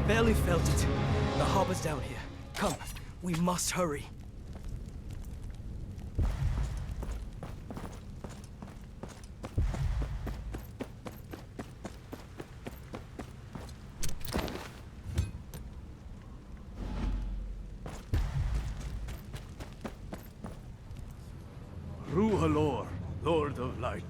Barely felt it. The harbor's down here. Come, we must hurry. Ruhalor, Lord of Light.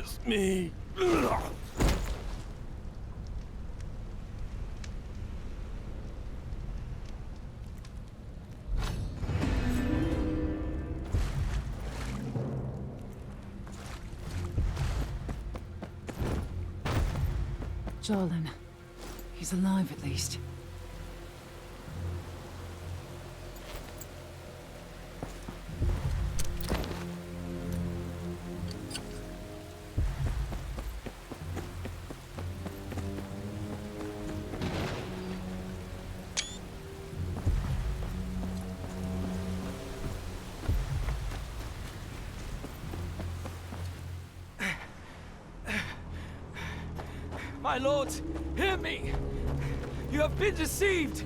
with me. Jarlan. He's alive at least. My lords, hear me! You have been deceived!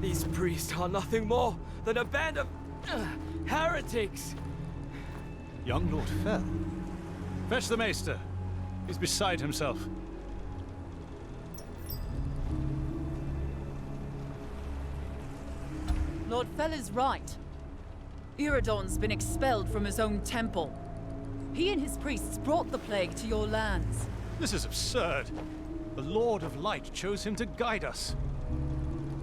These priests are nothing more than a band of heretics! Young Lord Fell? Fetch the Maester. He's beside himself. Lord Fell is right. Iridon's been expelled from his own temple. He and his priests brought the plague to your lands. This is absurd. The Lord of Light chose him to guide us.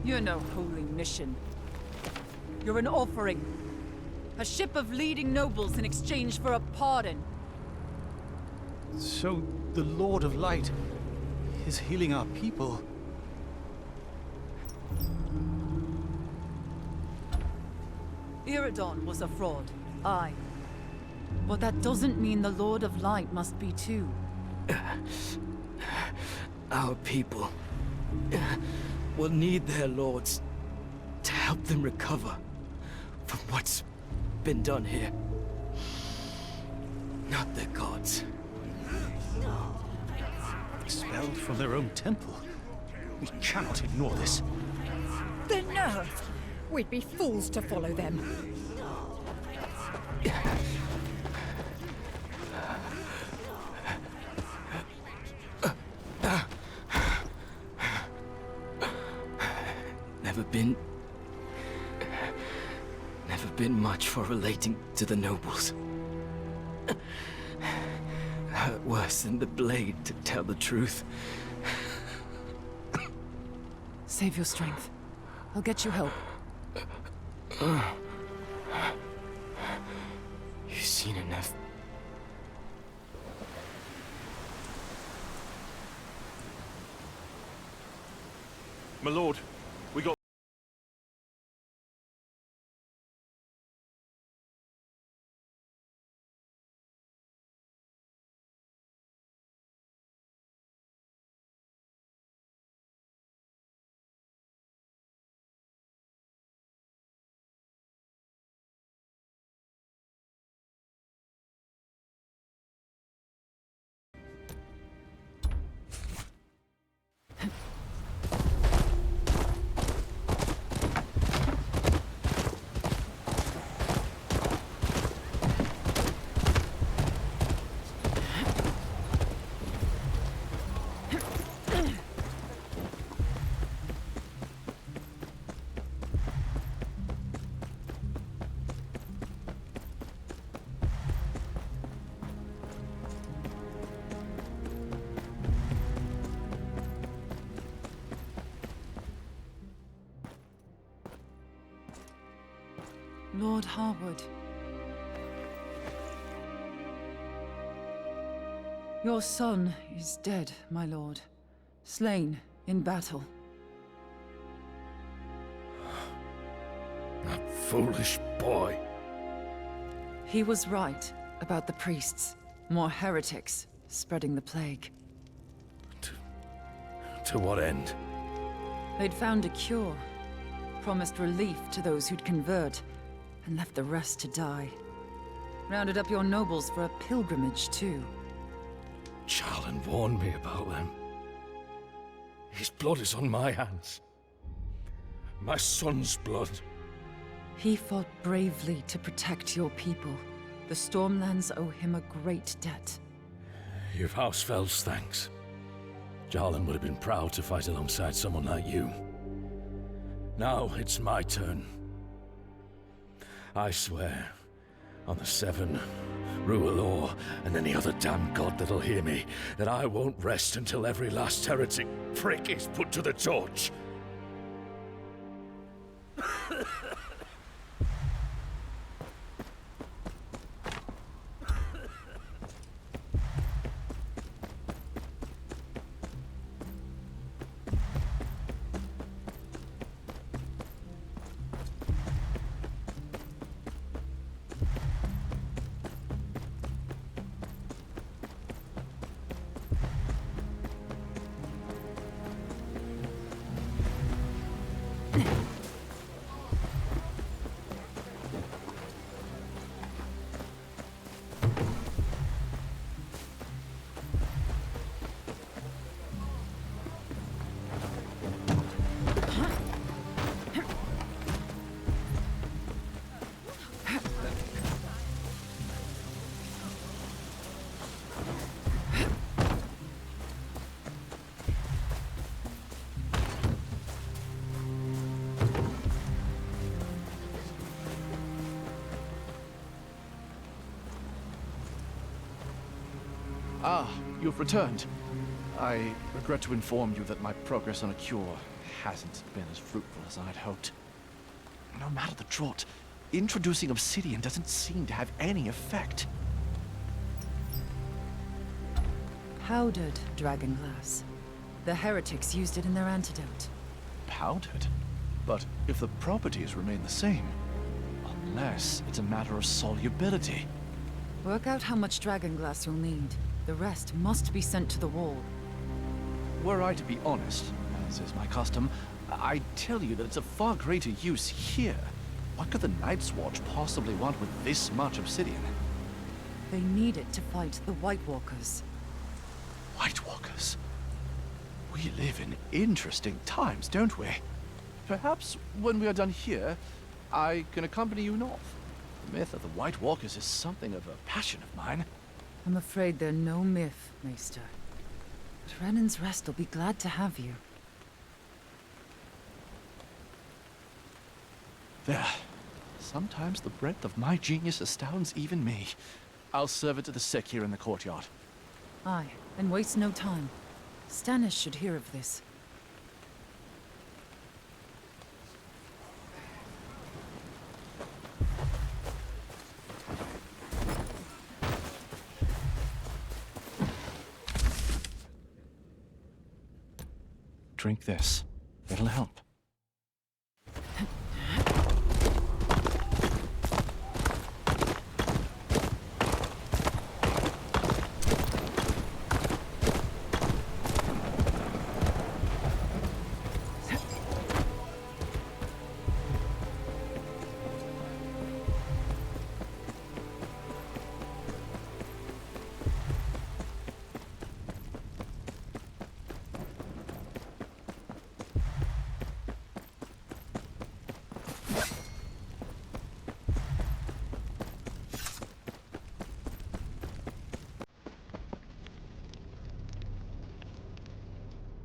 You're no holy mission. You're an offering. A ship of leading nobles in exchange for a pardon. So, the Lord of Light is healing our people. Iridon was a fraud. Aye. But that doesn't mean the Lord of Light must be too. Our people will need their lords to help them recover from what's been done here. Not their gods. Expelled from their own temple. We cannot ignore this. The nerve! We'd be fools to follow them. Never been much for relating to the nobles. Hurt worse than the blade, to tell the truth. Save your strength. I'll get you help. You've seen enough. My lord, we got... Lord Harwood. Your son is dead, my lord. Slain in battle. That foolish boy. He was right about the priests. More heretics spreading the plague. To what end? They'd found a cure. Promised relief to those who'd convert, and left the rest to die. Rounded up your nobles for a pilgrimage, too. Jarlan warned me about them. His blood is on my hands. My son's blood. He fought bravely to protect your people. The Stormlands owe him a great debt. You've Housefell's thanks. Jarlan would have been proud to fight alongside someone like you. Now it's my turn. I swear, on the 7 Rualor, and any other damn god that'll hear me, that I won't rest until every last heretic prick is put to the torch. Ah, you've returned. I regret to inform you that my progress on a cure hasn't been as fruitful as I'd hoped. No matter the draught, introducing obsidian doesn't seem to have any effect. Powdered dragonglass. The heretics used it in their antidote. Powdered? But if the properties remain the same, unless it's a matter of solubility. Work out how much dragonglass you'll need. The rest must be sent to the wall. Were I to be honest, as is my custom, I'd tell you that it's of far greater use here. What could the Night's Watch possibly want with this much obsidian? They need it to fight the White Walkers. White Walkers? We live in interesting times, don't we? Perhaps when we are done here, I can accompany you north. The myth of the White Walkers is something of a passion of mine. I'm afraid they're no myth, Maester. But Renan's Rest will be glad to have you. There. Sometimes the breadth of my genius astounds even me. I'll serve it to the sick here in the courtyard. Aye, and waste no time. Stannis should hear of this. Drink this. It'll help.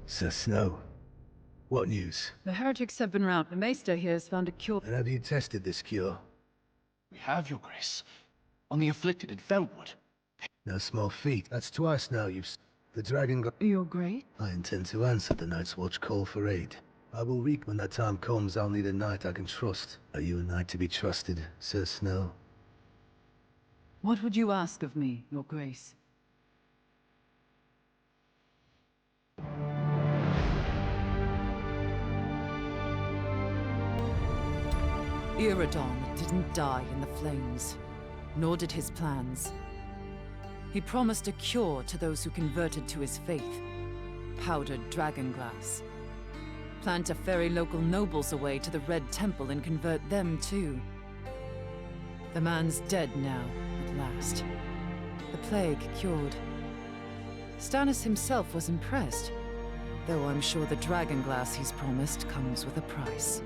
Sir Snow, what news? The heretics have been round. The Maester here has found a cure. And have you tested this cure? We have, Your Grace. On the afflicted in Felwood. No small feat. That's twice now the dragon got... Your Grace? I intend to answer the Night's Watch call for aid. I will reap when that time comes. I'll need a knight I can trust. Are you a knight to be trusted, Sir Snow? What would you ask of me, Your Grace? Iridon didn't die in the flames, nor did his plans. He promised a cure to those who converted to his faith. Powdered dragonglass. Planned to ferry local nobles away to the Red Temple and convert them too. The man's dead now, at last. The plague cured. Stannis himself was impressed, though I'm sure the dragonglass he's promised comes with a price.